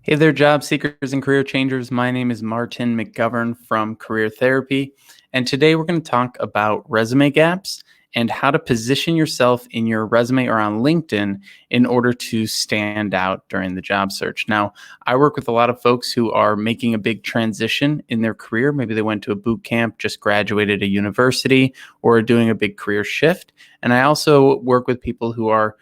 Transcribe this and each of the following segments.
Hey there, job seekers and career changers. My name is Martin McGovern from Career Therapy. And today we're going to talk about resume gaps and how to position yourself in your resume or on LinkedIn in order to stand out during the job search. Now, I work with a lot of folks who are making a big transition in their career. Maybe they went to a boot camp, just graduated a university, or are doing a big career shift. And I also work with people who are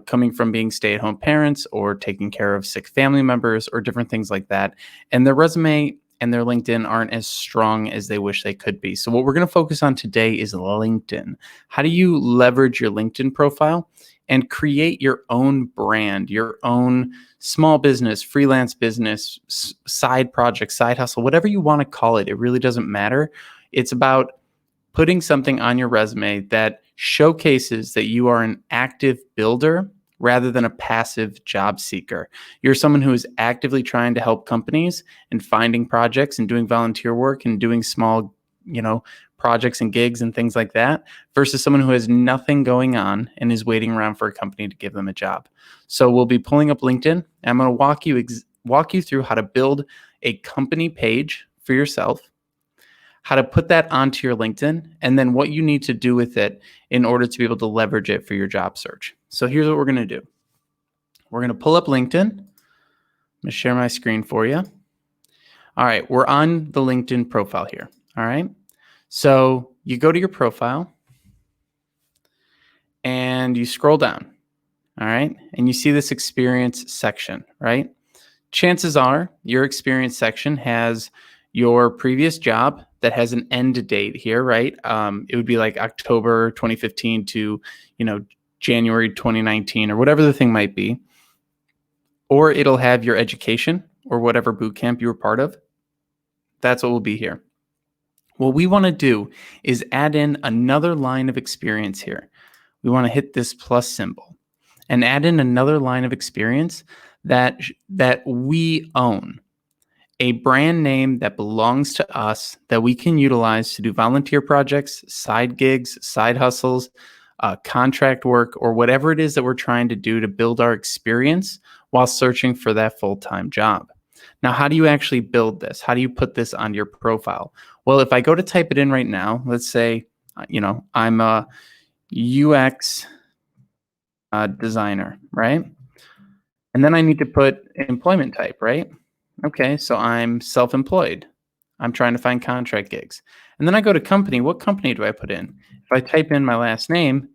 coming from being stay-at-home parents or taking care of sick family members or different things like that. And their resume and their LinkedIn aren't as strong as they wish they could be. So what we're going to focus on today is LinkedIn. How do you leverage your LinkedIn profile and create your own brand, your own small business, freelance business, side project, side hustle, whatever you want to call it. It really doesn't matter. It's about putting something on your resume that showcases that you are an active builder rather than a passive job seeker. You're someone who is actively trying to help companies and finding projects and doing volunteer work and doing small, projects and gigs and things like that versus someone who has nothing going on and is waiting around for a company to give them a job. So we'll be pulling up LinkedIn and I'm going to walk you through how to build a company page for yourself, how to put that onto your LinkedIn, and then what you need to do with it in order to be able to leverage it for your job search. So here's what we're going to do. We're going to pull up LinkedIn. I'm going to share my screen for you. All right, we're on the LinkedIn profile here. All right, so you go to your profile and you scroll down. All right, and you see this experience section, right? Chances are your experience section has your previous job that has an end date here, right? It would be like October 2015 to, January 2019 or whatever the thing might be. Or it'll have your education or whatever boot camp you were part of. That's what will be here. What we want to do is add in another line of experience here. We want to hit this plus symbol and add in another line of experience that we own. A brand name that belongs to us that we can utilize to do volunteer projects, side gigs, side hustles, contract work, or whatever it is that we're trying to do to build our experience while searching for that full-time job. Now, how do you actually build this? How do you put this on your profile? Well, if I go to type it in right now, let's say, I'm a UX designer, right? And then I need to put employment type, right? Okay, so I'm self-employed. I'm trying to find contract gigs. And then I go to company. What company do I put in? If I type in my last name,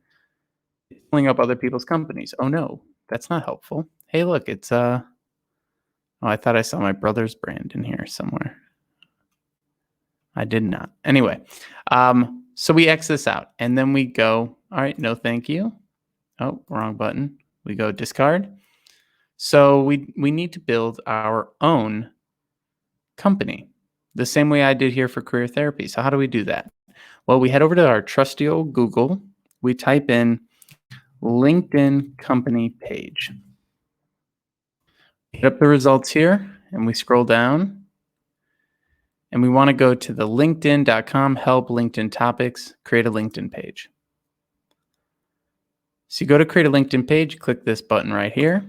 it's pulling up other people's companies. Oh no, that's not helpful. Hey, look, it's oh, I thought I saw my brother's brand in here somewhere. I did not. Anyway, so we X this out and then we go, all right, no thank you. Oh, wrong button. We go discard. So we need to build our own company the same way I did here for Career Therapy. So how do we do that? Well, we head over to our trusty old Google. We type in LinkedIn company page. Hit up the results here and we scroll down and we want to go to the linkedin.com help LinkedIn topics, create a LinkedIn page. So you go to create a LinkedIn page, click this button right here.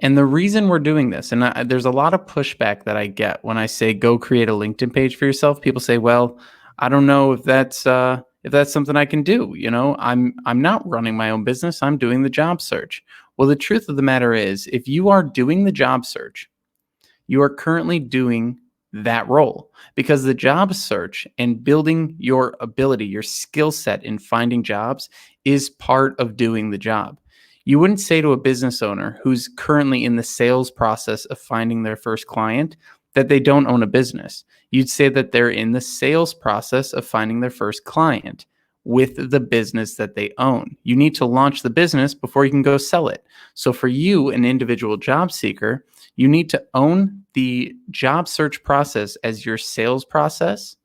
And the reason we're doing this, and there's a lot of pushback that I get when I say go create a LinkedIn page for yourself. People say, "Well, I don't know if that's something I can do. I'm not running my own business. I'm doing the job search." Well, the truth of the matter is, if you are doing the job search, you are currently doing that role because the job search and building your ability, your skill set in finding jobs is part of doing the job. You wouldn't say to a business owner who's currently in the sales process of finding their first client that they don't own a business. You'd say that they're in the sales process of finding their first client with the business that they own. You need to launch the business before you can go sell it. So for you, an individual job seeker, you need to own the job search process as your sales process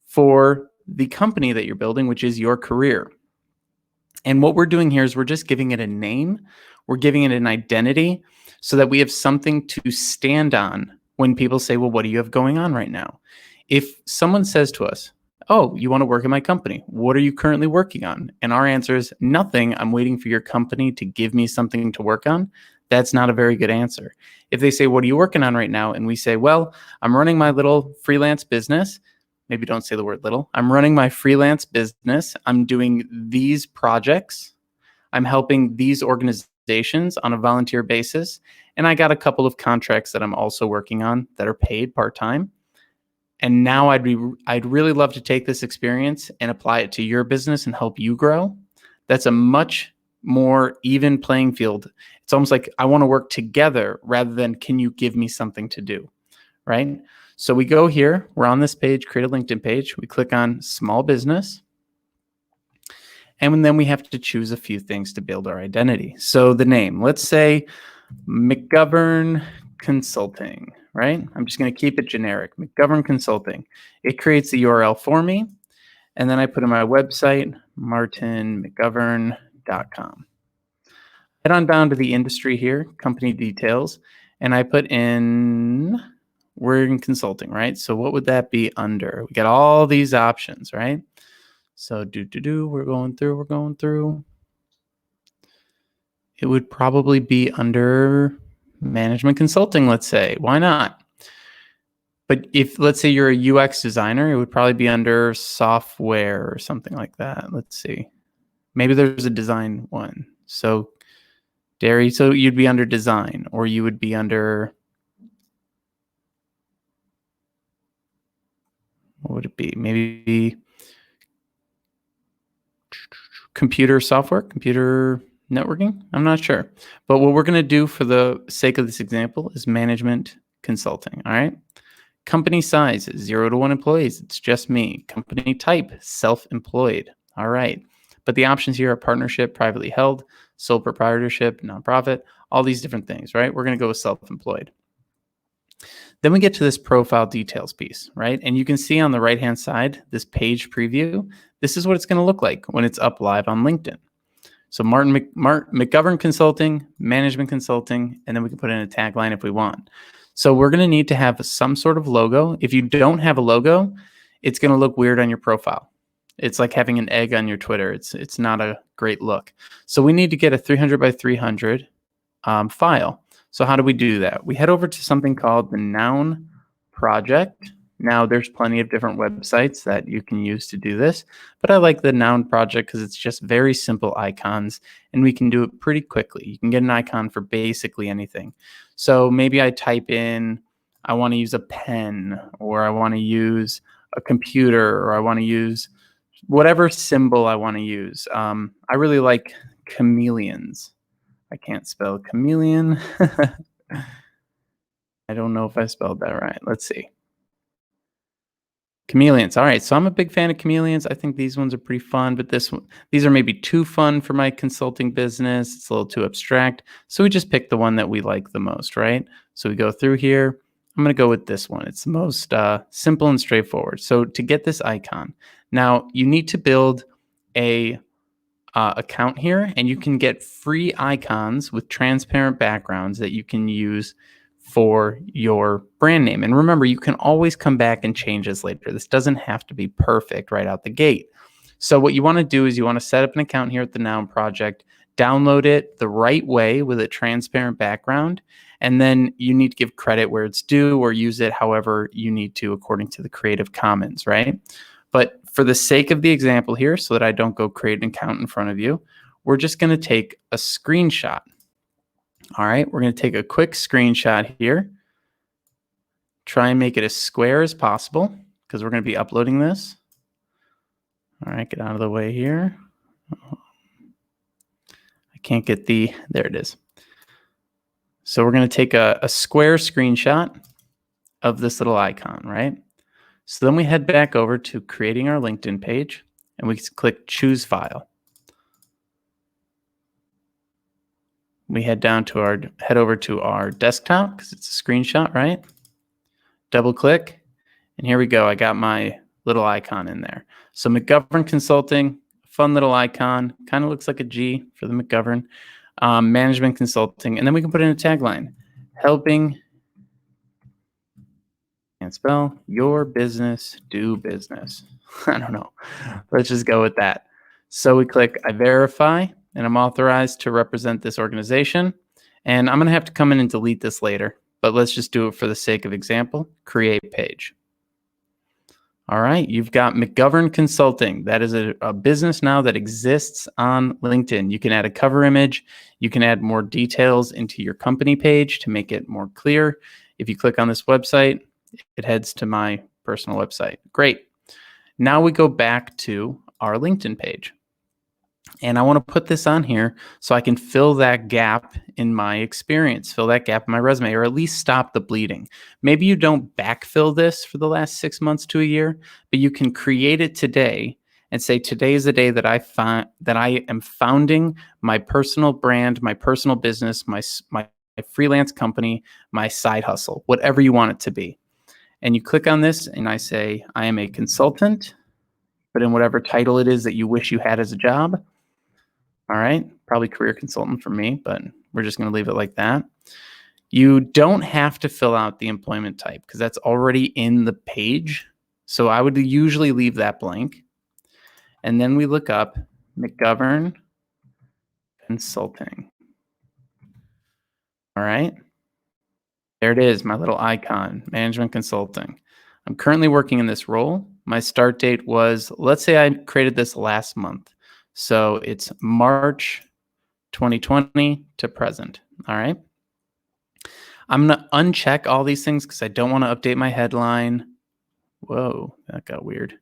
for the company that you're building, which is your career. And what we're doing here is we're just giving it a name. We're giving it an identity so that we have something to stand on when people say, well, what do you have going on right now? If someone says to us, oh, you want to work in my company? What are you currently working on? And our answer is nothing. I'm waiting for your company to give me something to work on. That's not a very good answer. If they say, what are you working on right now? And we say, well, I'm running my little freelance business. Maybe don't say the word little. I'm running my freelance business. I'm doing these projects. I'm helping these organizations on a volunteer basis. And I got a couple of contracts that I'm also working on that are paid part-time. And now I'd really love to take this experience and apply it to your business and help you grow. That's a much more even playing field. It's almost like I want to work together rather than can you give me something to do, right? So we go here, we're on this page, create a LinkedIn page. We click on small business. And then we have to choose a few things to build our identity. So the name, let's say McGovern Consulting, right? I'm just going to keep it generic, McGovern Consulting. It creates the URL for me. And then I put in my website, martinmcgovern.com. Head on down to the industry here, company details, and I put in, we're in consulting, right? So what would that be under? We got all these options, right? So we're going through. It would probably be under management consulting, let's say. Why not? But if, let's say you're a UX designer, it would probably be under software or something like that. Let's see. Maybe there's a design one. So dairy, so you'd be under design, or you would be under, what would it be? Maybe computer software, computer networking. I'm not sure. But what we're going to do for the sake of this example is management consulting. All right. Company size, 0 to 1 employees. It's just me. Company type, self-employed. All right. But the options here are partnership, privately held, sole proprietorship, nonprofit, all these different things, right? We're going to go with self-employed. Then we get to this profile details piece, right? And you can see on the right-hand side, this page preview, this is what it's going to look like when it's up live on LinkedIn. So McGovern Consulting, Management Consulting, and then we can put in a tagline if we want. So we're going to need to have some sort of logo. If you don't have a logo, it's going to look weird on your profile. It's like having an egg on your Twitter. It's not a great look. So we need to get a 300 by 300 file. So how do we do that? We head over to something called the Noun Project. Now, there's plenty of different websites that you can use to do this, but I like the Noun Project because it's just very simple icons, and we can do it pretty quickly. You can get an icon for basically anything. So maybe I type in, I want to use a pen, or I want to use a computer, or I want to use whatever symbol I want to use. I really like chameleons. I can't spell chameleon. I don't know if I spelled that right. Let's see. Chameleons. All right. So I'm a big fan of chameleons. I think these ones are pretty fun, but these are maybe too fun for my consulting business. It's a little too abstract. So we just pick the one that we like the most, right? So we go through here. I'm going to go with this one. It's the most simple and straightforward. So to get this icon, now you need to build a account here, and you can get free icons with transparent backgrounds that you can use for your brand name. And remember, you can always come back and change this later. This doesn't have to be perfect right out the gate. So what you want to do is you want to set up an account here at the Noun Project, download it the right way with a transparent background, and then you need to give credit where it's due or use it however you need to according to the Creative Commons, right? But for the sake of the example here, so that I don't go create an account in front of you, we're just going to take a screenshot. All right, we're going to take a quick screenshot here. Try and make it as square as possible because we're going to be uploading this. All right, get out of the way here. I can't get there it is. So we're going to take a square screenshot of this little icon, right? So then we head back over to creating our LinkedIn page, and we click Choose File. We head over to our desktop because it's a screenshot, right? Double click, and here we go. I got my little icon in there. So McGovern Consulting, fun little icon, kind of looks like a G for the McGovern. Management Consulting, and then we can put in a tagline, helping, can't spell, your business do business. I don't know. Let's just go with that. So we click I verify, and I'm authorized to represent this organization. And I'm going to have to come in and delete this later, but let's just do it for the sake of example. Create page. All right, you've got McGovern Consulting. That is a business now that exists on LinkedIn. You can add a cover image. You can add more details into your company page to make it more clear. If you click on this website, it heads to my personal website. Great. Now we go back to our LinkedIn page. And I want to put this on here so I can fill that gap in my experience, fill that gap in my resume, or at least stop the bleeding. Maybe you don't backfill this for the last 6 months to a year, but you can create it today and say, today is the day that I am founding my personal brand, my personal business, my freelance company, my side hustle, whatever you want it to be. And you click on this and I say, I am a consultant, but in whatever title it is that you wish you had as a job. All right, probably career consultant for me, but we're just going to leave it like that. You don't have to fill out the employment type because that's already in the page. So I would usually leave that blank. And then we look up McGovern Consulting. All right, there it is, my little icon, management consulting. I'm currently working in this role. My start date was, let's say I created this last month. So it's March 2020 to present. All right. I'm going to uncheck all these things because I don't want to update my headline. Whoa, that got weird.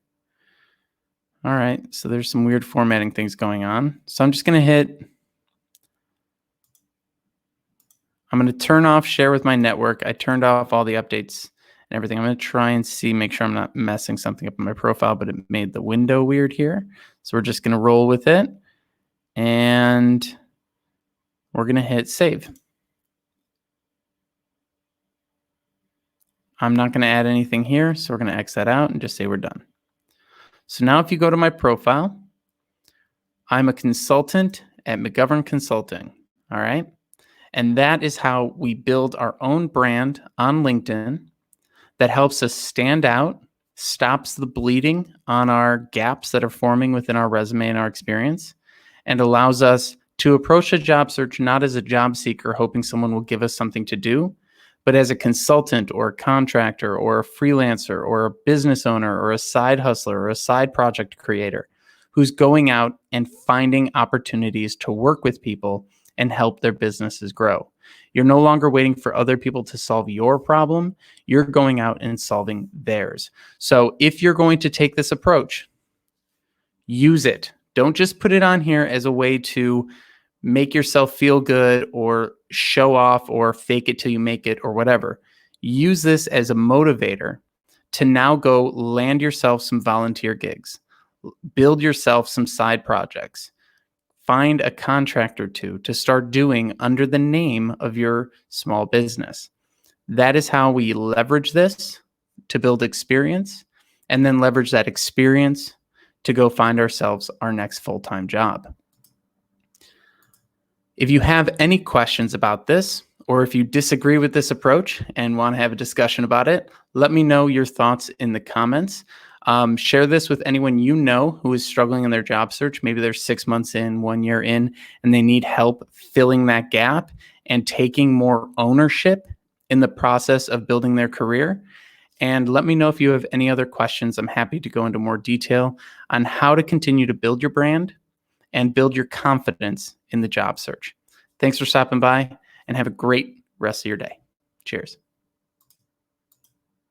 All right. So there's some weird formatting things going on. So I'm just going to I'm going to turn off share with my network. I turned off all the updates and everything. I'm going to try and make sure I'm not messing something up in my profile, but it made the window weird here. So we're just going to roll with it. And we're going to hit save. I'm not going to add anything here, so we're going to X that out and just say we're done. So now if you go to my profile, I'm a consultant at McGovern Consulting, all right? And that is how we build our own brand on LinkedIn that helps us stand out, stops the bleeding on our gaps that are forming within our resume and our experience, and allows us to approach a job search not as a job seeker hoping someone will give us something to do, but as a consultant or a contractor or a freelancer or a business owner or a side hustler or a side project creator who's going out and finding opportunities to work with people and help their businesses grow. You're no longer waiting for other people to solve your problem. You're going out and solving theirs. So if you're going to take this approach, use it. Don't just put it on here as a way to make yourself feel good or show off or fake it till you make it or whatever. Use this as a motivator to now go land yourself some volunteer gigs, build yourself some side projects, find a contract or two to start doing under the name of your small business. That is how we leverage this to build experience and then leverage that experience to go find ourselves our next full-time job. If you have any questions about this, or if you disagree with this approach and want to have a discussion about it, let me know your thoughts in the comments. Share this with anyone you know who is struggling in their job search. Maybe they're 6 months in, 1 year in, and they need help filling that gap and taking more ownership in the process of building their career. And let me know if you have any other questions. I'm happy to go into more detail on how to continue to build your brand and build your confidence in the job search. Thanks for stopping by and have a great rest of your day. Cheers.